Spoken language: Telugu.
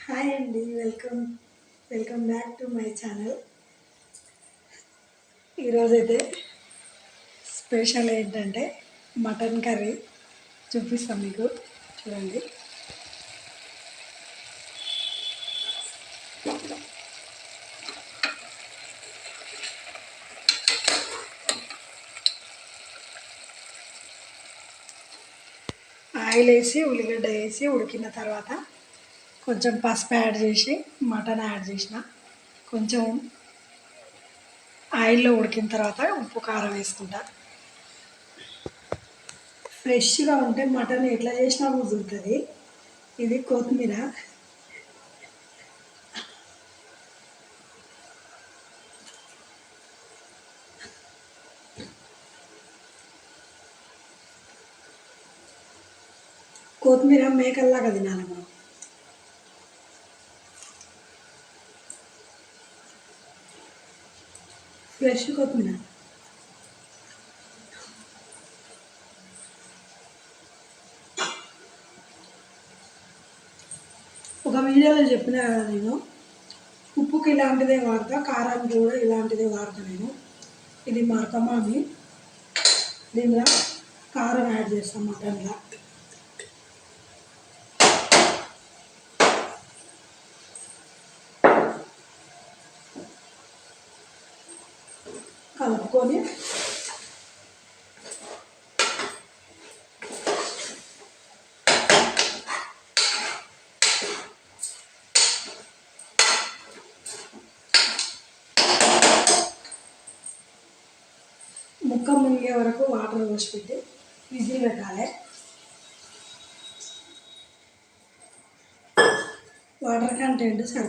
హాయ్ అండి, welcome back to my channel. ఈరోజైతే స్పెషల్ ఏంటంటే మటన్ కర్రీ చూపిస్తాం మీకు. చూడండి, ఆయిల్ వేసి ఉల్లిగడ్డ వేసి ఉడికిన తర్వాత కొంచెం పసుపు యాడ్ చేసి మటన్ యాడ్ చేసిన, కొంచెం ఆయిల్లో ఉడికిన తర్వాత ఉప్పు కారం వేసుకుంటా. ఫ్రెష్గా ఉంటే మటన్ ఎట్లా చేసినా కుదురుతుంది. ఇది కొత్తిమీర, కొత్తిమీర మేకల్లాగా తినాలి మనం. ఫ్రెష్ కొత్తిమీర. ఒక వీడియోలో చెప్పిన కదా నేను, ఉప్పుకి ఇలాంటిదే వాడతా, కారానికి కూడా ఇలాంటిదే వాడతా నేను. ఇది మా అత్తమ్మామి. దీనిలో కారం యాడ్ చేస్తాం మటన్లో. కలుపుకొని ముక్క మునిగే వరకు వాటర్ పోసి పెట్టి విజిల్ పెట్టాలి. వాటర్ కంటెంట్ సరిపోతుంది.